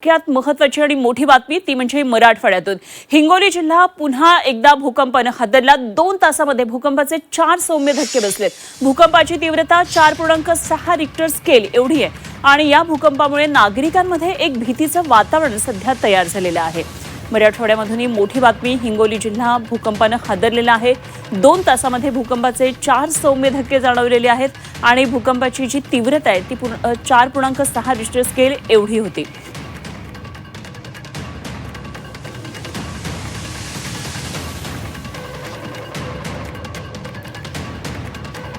सगळ्यात महत्त्वाची आणि मोठी बातमी ती म्हणजे मराठवाड्यातून हिंगोली जिल्हा पुन्हा एकदा भूकंपाने हादरला। 2 तासामध्ये भूकंपाचे 4 सौम्य धक्के बसलेत। भूकंपाची तीव्रता 4.6 रिक्टर स्केल एवढी आहे आणि या भूकंपामुळे नागरिकांमध्ये एक भीतीचं वातावरण सध्या तयार झालेलं आहे। मराठवाड्यामधून ही मोठी बातमी, हिंगोली जिल्हा भूकंपाने हादरलेला आहे। 2 तासामध्ये भूकंपाचे 4 सौम्य धक्के जाणवलेले आहेत आणि भूकंपाची जी तीव्रता आहे ती 4.6 रिक्टर स्केल एवढी होती।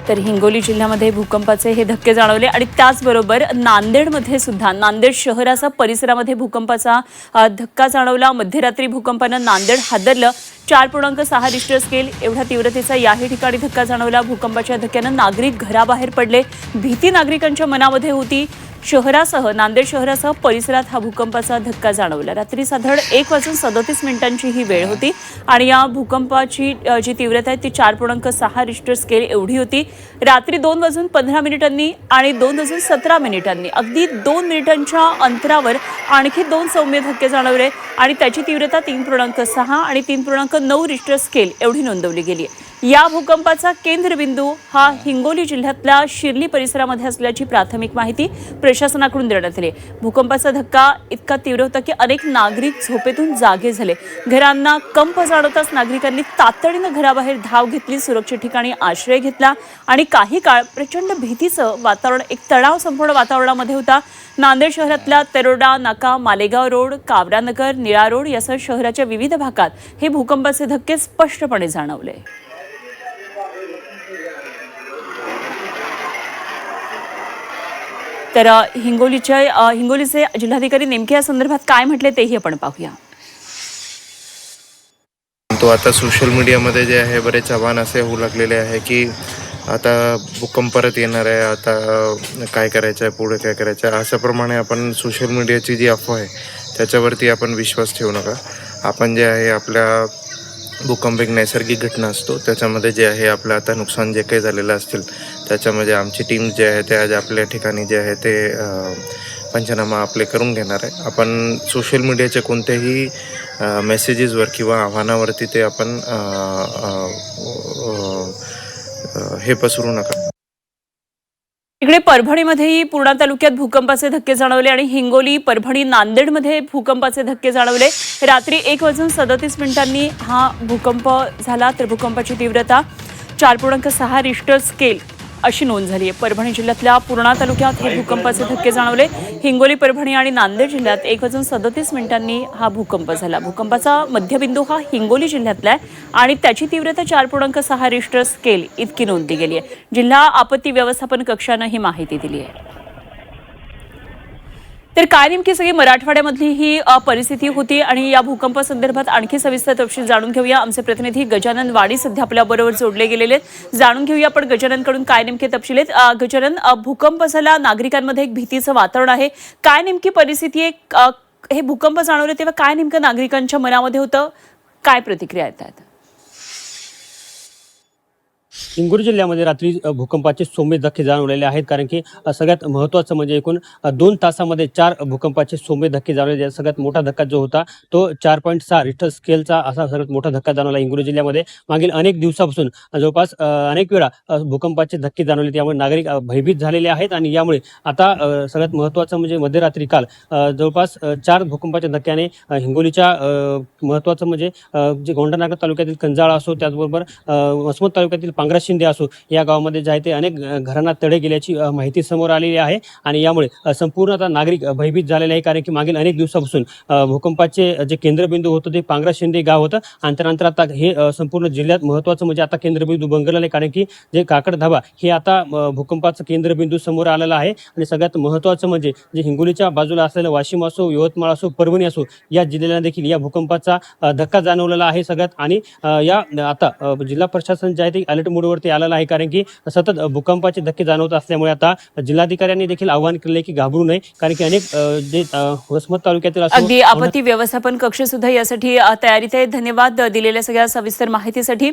तर हिंगोली जिल्ह्यामध्ये भूकंपाचे हे धक्के जाणवले आणि त्याचबरोबर नांदेडमध्ये सुद्धा नांदेड शहराचा परिसरामध्ये भूकंपाचा धक्का जाणवला। मध्यरात्री भूकंपाने नांदेड हादरलं। 4.6 रिक्टर स्केल एवढ्या तीव्रतेचा याही ठिकाणी धक्का जाणवला। भूकंपाच्या धक्क्याने नागरिक घराबाहेर पडले। भीती नागरिकांच्या मनामध्ये होती। शहरासह नांदेड शहरासह परिसरात हा भूकंपाचा धक्का जाणवला। रात्री साधारण 1:37 ही वेळ होती आणि या भूकंपाची जी तीव्रता आहे ती 4.6 रिक्टर स्केल एवढी होती। रात्री 2:15 आणि 2:17 अगदी 2 मिनिटांच्या अंतरावर आणखी 2 सौम्य धक्के जाणवले आणि त्याची तीव्रता 3.6 आणि 3.9 रिक्टर स्केल एवढी नोंदवली गेली। या भूकंपाचा केंद्रबिंदू हा हिंगोली जिल्ह्यातल्या शिर्ली परिसरामध्ये असल्याची प्राथमिक माहिती प्रशासनाकडून देण्यात आली। भूकंपाचा धक्का इतका तीव्र होता की अनेक नागरिक झोपेतून जागे झाले। घरांना कंप जाणवताच नागरिकांनी तातडीने घराबाहेर धाव घेतली, सुरक्षित ठिकाणी आश्रय घेतला आणि काही काळ प्रचंड भीतीचं वातावरण, एक तणाव संपूर्ण वातावरणामध्ये होता। नांदेड शहरातल्या तरोडा नाका, मालेगाव रोड, कावरानगर, निळा रोड यासह शहराच्या विविध भागात हे भूकंपाचे धक्के स्पष्टपणे जाणवले। तर हिंगोलीचे जिल्हाधिकारी नेमके या संदर्भात काय म्हटले तेही आपण पाहूया। तो आता सोशल मीडियामध्ये जे आहे बरेच आव्हान असे होऊ लागलेले आहे की आता भूकंप परत येणार आहे, आता काय करायचं आहे, पुढे काय करायचं आहे, अशाप्रमाणे आपण सोशल मीडियाची जी अफवा आहे त्याच्यावरती आपण विश्वास ठेवू नका। आपण जे आहे आपल्या भूकंप एक नैसर्गिक घटना असतो, त्याच्यामध्ये जे आहे आपलं आता नुकसान जे काही झालेलं असतील त्याच्यामध्ये आमची टीम जे आहे ते आज आपल्या ठिकाणी जे आहे ते पंचनामा आपले करून घेणार आहे। आपण सोशल मीडियाच्या कोणत्याही मेसेजेसवर किंवा आव्हानावरती ते आपण हे पसरू नका। इकडे परभणीमध्येही पूर्णा तालुक्यात भूकंपाचे धक्के जाणवले आणि हिंगोली, परभणी, नांदेडमध्ये भूकंपाचे धक्के जाणवले। रात्री 1:37 हा भूकंप झाला। तर भूकंपाची तीव्रता 4.6 रिक्टर स्केल अशी नोंद झाली आहे। परभणी जिल्ह्यातल्या पूर्णा तालुक्यात हे भूकंपाचे धक्के जाणवले। हिंगोली, परभणी आणि नांदेड जिल्ह्यात 1:37 हा भूकंप झाला। भूकंपाचा मध्यबिंदू हा हिंगोली जिल्ह्यातला आहे आणि त्याची तीव्रता 4.6 रिक्टर स्केल इतकी नोंदली गेली आहे। जिल्हा आपत्ती व्यवस्थापन कक्षाने ही माहिती दिली आहे। तर काय नेमकी सगळी मराठवाड्यामधली ही परिस्थिती होती आणि या भूकंपासंदर्भात आणखी सविस्तर तपशील जाणून घेऊया। आमचे प्रतिनिधी गजानन वाडी सध्या आपल्याबरोबर जोडले गेलेले आहेत। जाणून घेऊया आपण गजाननकडून काय नेमके तपशील आहेत। गजानन, भूकंप झाला, नागरिकांमध्ये एक भीतीचं वातावरण आहे, काय नेमकी परिस्थिती आहे? हे भूकंप जाणवले तेव्हा काय नेमकं नागरिकांच्या मनामध्ये होतं, काय प्रतिक्रिया येतात? हिंगोली जिल्ह्यामध्ये रात्री भूकंपाचे सौम्य धक्के जाणवलेले आहेत, कारण की सगळ्यात महत्त्वाचं म्हणजे एकूण 2 तासामध्ये 4 भूकंपाचे सौम्य धक्के जाणवले। सगळ्यात मोठा धक्का जो होता तो 4.6 रिक्टर स्केलचा असा सर्वात मोठा धक्का जाणवला हिंगोली जिल्ह्यामध्ये। मागील अनेक दिवसापासून जवळपास अनेक वेळा भूकंपाचे धक्के जाणवले, त्यामुळे नागरिक भयभीत झालेले आहेत आणि यामुळे आता सगळ्यात महत्त्वाचं म्हणजे मध्यरात्री काल जवळपास 4 भूकंपाच्या धक्क्याने हिंगोलीच्या महत्त्वाचं म्हणजे जे गोंडानागर तालुक्यातील कंजाळा असो, त्याचबरोबर वसमत तालुक्यातील पांगरा शिंदे असो या गावामध्ये जे आहे ते अनेक घरांना तडे गेल्याची माहिती समोर आलेली आहे आणि यामुळे संपूर्ण आता नागरिक भयभीत झालेले आहे, कारण की मागील अनेक दिवसापासून भूकंपाचे जे केंद्रबिंदू होतं ते पांगरा शिंदे गाव होतं आणि त्यानंतर आता हे संपूर्ण जिल्ह्यात महत्त्वाचं म्हणजे आता केंद्रबिंदू बनलेलं आहे, कारण की जे काकडधाबा हे आता भूकंपाचं केंद्रबिंदू समोर आलेलं आहे। आणि सगळ्यात महत्त्वाचं म्हणजे जे हिंगोलीच्या बाजूला असलेलं वाशिम असो, यवतमाळ असो, परभणी असो या जिल्ह्याला देखील या भूकंपाचा धक्का जाणवलेला आहे सगळ्यात। आणि या आता जिल्हा प्रशासन जे आहे ते अलर्ट मोडवरती आलेलं आहे, कारण की सतत भूकंपाचे धक्के जाणवत असल्यामुळे आता जिल्हाधिकाऱ्यांनी देखील आवाहन केले की घाबरू नये, कारण की अनेक जे वसमत तालुक्यातील अगदी आपत्ती व्यवस्थापन कक्ष सुद्धा यासाठी तयारीत आहे। धन्यवाद दिलेल्या सगळ्या सविस्तर माहितीसाठी।